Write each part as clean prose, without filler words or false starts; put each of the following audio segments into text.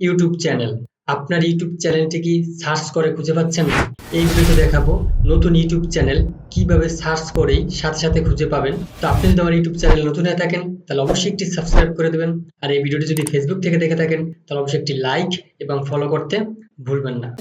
YouTube channel. আপনার YouTube চ্যানেলটি কি সার্চ করে খুঁজে পাচ্ছেন না? এই ভিডিওতে দেখাবো নতুন ইউটিউব চ্যানেল কিভাবে সার্চ করেই সাথে সাথে খুঁজে পাবেন। তো আপনি যদি আমার ইউটিউব চ্যানেল নতুন হয়ে থাকেন তাহলে অবশ্যই একটি সাবস্ক্রাইব করে দেবেন। আর এই ভিডিওটি যদি ফেসবুক থেকে দেখে থাকেন তাহলে অবশ্যই একটি লাইক এবং ফলো করতে ভুলবেন না।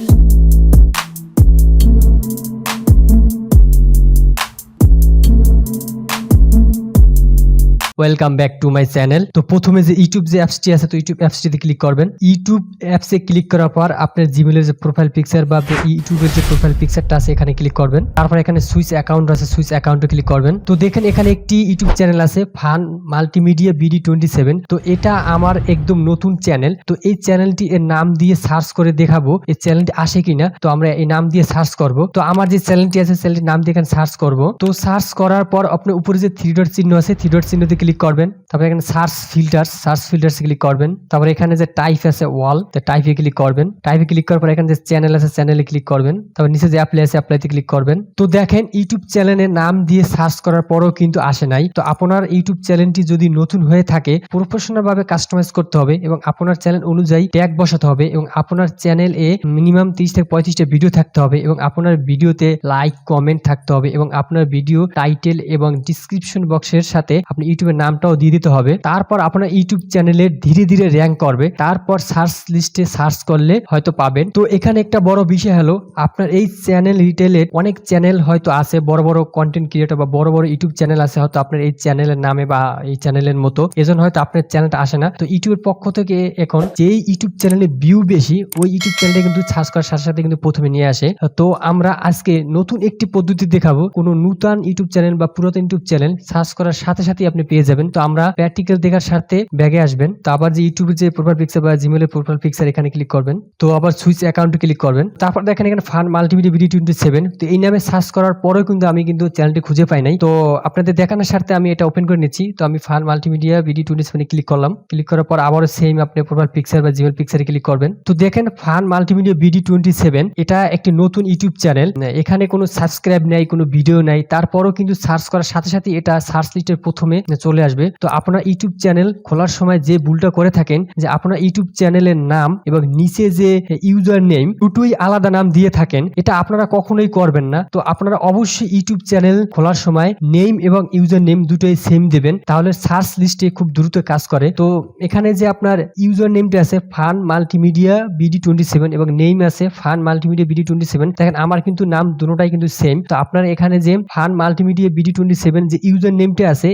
Welcome back to my channel. তো প্রথমে যে ইউটিউব যে অ্যাপসটি আছে, তো ইউটিউব অ্যাপসটিতে ক্লিক করবেন। ইউটিউব অ্যাপসে ক্লিক করার পর আপনার জিমেলের যে প্রোফাইল পিকচার বা ইউটিউবের যে প্রোফাইল পিকচারটা আছে এখানে ক্লিক করবেন। তারপর এখানে সুইচ অ্যাকাউন্ট আছে, সুইচ অ্যাকাউন্টে ক্লিক করবেন। তো দেখেন এখানে একটি ইউটিউব চ্যানেল আছে ফান মাল্টিমিডিয়া BD27। তো এটা আমার একদম নতুন চ্যানেল। তো এই চ্যানেলটি এর নাম দিয়ে সার্চ করে দেখাবো এই চ্যানেলটি আসে কিনা। তো আমরা এই নাম দিয়ে সার্চ করব। তো আমার যে চ্যানেলটি আছে চ্যানেলটির নাম দিয়ে এখানে সার্চ করব। তো সার্চ করার পর আপনার উপরে যে থ্রি ডট চিহ্ন আছে, থ্রি ডট চিহ্নতে ক্লিক করবেন। তারপরে এখানে সার্চ ফিল্টার্স ক্লিক করবেন। তারপরে এখানে যে টাইপ আছে ওয়াল, তো টাইপে ক্লিক করবেন। টাইপে ক্লিক করার পর এখানে যে চ্যানেল আছে চ্যানেলে ক্লিক করবেন। তারপর নিচে যে অ্যাপ্লাই আছে অ্যাপ্লাইতে ক্লিক করবেন। তো দেখেন ইউটিউব চ্যানেলের নাম দিয়ে সার্চ করার পরও কিন্তু আসে নাই। তো আপনার ইউটিউব চ্যানেলটি যদি নতুন হয়ে থাকে প্রফেশনাল ভাবে কাস্টমাইজ করতে হবে এবং আপনার চ্যানেল অনুযায়ী ট্যাগ বসাতে হবে এবং আপনার চ্যানেল এ মিনিমাম 30 থেকে 35টা ভিডিও থাকতে হবে এবং আপনার ভিডিওতে লাইক কমেন্ট থাকতে হবে এবং আপনার ভিডিও টাইটেল এবং ডিসক্রিপশন বক্সের সাথে আপনি ইউটিউবের নামটাও দিয়ে দিতে হবে। তারপর আপনার ইউটিউব চ্যানেলে ধীরে ধীরে র্যাঙ্ক করবে। তারপর সার্চ লিস্টে সার্চ করলে হয়তো পাবেন। তো এখানে একটা বড় বিষয় হলো আপনার এই চ্যানেল রিটেলের অনেক চ্যানেল হয়তো আছে, বড় বড় কন্টেন্ট ক্রিয়েটর বা বড় বড় ইউটিউব চ্যানেল আছে হয়তো আপনার এই চ্যানেলের নামে বা এই চ্যানেলের মতো, এজন্য হয়তো আপনার চ্যানেলটা আসে না। তো ইউটিউবের পক্ষ থেকে এখন যেই ইউটিউব চ্যানেলে ভিউ বেশি ওই ইউটিউব চ্যানেলটা কিন্তু সার্চ করার সাথে সাথে কিন্তু প্রথমে নিয়ে আসে। তো আমরা আজকে নতুন একটি পদ্ধতি দেখাবো। কোনো নতুন ইউটিউব চ্যানেল বা পুরাতন ইউটিউব চ্যানেল সার্চ করার সাথে সাথে আপনি পেয়ে যাবেন। তো আমরা প্র্যাকটিক্যাল দেখার সাথে ব্যাগে আসবেন। তো আবার যে ইউটিউবের যে প্রোফাইল পিকচার বা জিমেলের প্রোফাইল পিকচার এখানে ক্লিক করবেন। তো আবার সুইচ অ্যাকাউন্টে ক্লিক করবেন। তারপর দেখেন এখানে ফান মাল্টিমিডিয়া BD27। তো এই নামে সার্চ করার পরেও কিন্তু আমি কিন্তু চ্যানেলটি খুঁজে পাই নাই। তো আপনাদের দেখানোর স্বার্থে আমি এটা ওপেন করে নিচ্ছি। তো আমি ফান মাল্টিমিডিয়া BD27 ক্লিক করলাম। ক্লিক করার পর আবারও সেম আপনি প্রোফাইল পিকচার বা জিমেল পিকচারে ক্লিক করবেন। তো দেখেন ফান মাল্টিমিডিয়া BD27 এটা একটি নতুন ইউটিউব চ্যানেল। এখানে কোনো সাবস্ক্রাইব নাই, কোনো ভিডিও নাই, তারপরও কিন্তু সার্চ করার সাথে সাথে এটা সার্চ লিস্টের প্রথমে চলে আসবে। তো আপনার ইউটিউব চ্যানেল খোলার সময় যে ভুলটা করে থাকেন যে আপনার ইউটিউব চ্যানেলের নাম এবং নিচে যে ইউজার নেম দুটোই আলাদা নাম দিয়ে থাকেন, এটা আপনারা কখনোই করবেন না। তো আপনারা অবশ্যই ইউটিউব চ্যানেল খোলার সময় নেম এবং ইউজার নেম দুটোই সেম দেবেন, তাহলে সার্চ লিস্টে খুব দ্রুত কাজ করে। তো এখানে যে আপনার ইউজার নেমটা আছে ফান মাল্টিমিডিয়া BD27 এবং নেম আছে ফান মাল্টিমিডিয়া BD27, দেখেন আমার কিন্তু নাম দুটোটাই কিন্তু সেম। তো আপনার এখানে যে ফান মাল্টিমিডিয়া BD27 যে ইউজার নেমটা আছে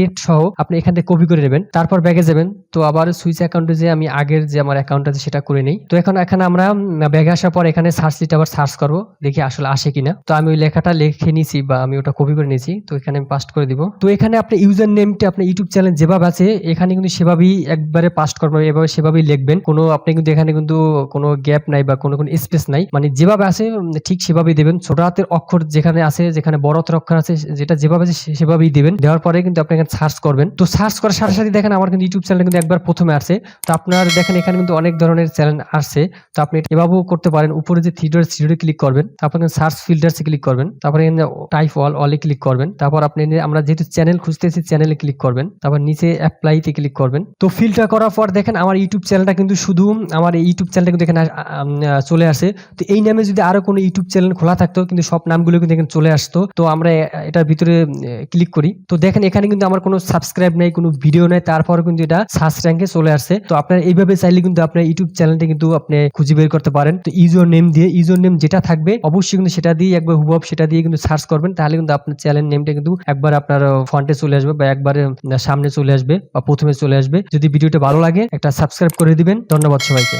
@ সহ আপনি এখান থেকে কপি করে নেবেন। তারপর ব্যাগে যাবেন। তো আবার সুইচ অ্যাকাউন্টে যে আমি আগের যে আমার অ্যাকাউন্ট আছে সেটা করে নেই। তো এখানে আমরা ব্যাগে আসার পর এখানে সার্চ লিস্টে আবার সার্চ করব, দেখি আসলে আসে কিনা। তো আমি ওই লেখাটা লিখে নিয়েছি বা আমি ওটা কপি করে নিয়েছি। তো এখানে আমি পাস্ট করে দিব। তো এখানে আপনি ইউজার নেমটা আপনার ইউটিউব চ্যানেল যেভাবে আছে এখানে কিন্তু সেভাবেই একবারে পাস্ট করবেন, এভাবে সেভাবেই লিখবেন। কোনো আপনি কিন্তু এখানে কিন্তু কোনো গ্যাপ নাই বা কোনো স্পেস নাই, মানে যেভাবে আছে ঠিক সেভাবেই দেবেন। ছোট হাতের অক্ষর যেখানে আছে, যেখানে বড় হাতের অক্ষর আছে, যেটা যেভাবে আছে সেভাবেই দেবেন। দেওয়ার পরে কিন্তু আপনি এখানে সার্চ করবেন। তো সার্চ করার সাথে সাথে দেখেন আমার কিন্তু ইউটিউব চ্যানেল কিন্তু একবার প্রথমে আসছে। তো আপনার দেখেন এখানে কিন্তু অনেক ধরনের চ্যানেল আসছে। তো আপনি এভাবেও করতে পারেন। উপরে যে থ্রি ডট ক্লিক করবেন, তারপর সার্চ ফিল্টার্সে ক্লিক করবেন, তারপরে টাইপ অলে ক্লিক করবেন। তারপর আপনি আমরা যেহেতু চ্যানেল খুঁজতেছি চ্যানেলে ক্লিক করবেন, তারপর নিচে অ্যাপ্লাইতে ক্লিক করবেন। তো ফিল্টার করার পর দেখেন আমার ইউটিউব চ্যানেলটা কিন্তু শুধু আমার এই ইউটিউব চ্যানেলটা কিন্তু এখানে চলে আসে। তো এই নামে যদি আরো কোনো ইউটিউব চ্যানেল খোলা থাকতো কিন্তু সব নামগুলো কিন্তু এখানে চলে আসতো। তো আমরা এটার ভিতরে ক্লিক করি। তো দেখেন এখানে কিন্তু আমার কোনো সাবস্ক্রাইব নাই, কোনো ভিডিও নাই, তারপর কিন্তু এটা সার্চ র্যাঙ্কে চলে আসছে। তো আপনার এইভাবে চাইলে কিন্তু আপনার ইউটিউব চ্যানেলটা কিন্তু আপনি খুঁজে বের করতে পারেন। তো ইউজার নেম দিয়ে, ইউজার নেম যেটা থাকবে অবশ্যই কিন্তু সেটা দিয়ে একবার হুবহু সেটা দিয়ে কিন্তু সার্চ করবেন, তাহলে কিন্তু আপনার চ্যানেল নেমটা কিন্তু একবার আপনার ফ্রন্টে চলে আসবে বা একবারে সামনে চলে আসবে বা প্রথমে চলে আসবে। যদি ভিডিওটা ভালো লাগে একটা সাবস্ক্রাইব করে দিবেন। ধন্যবাদ সবাইকে।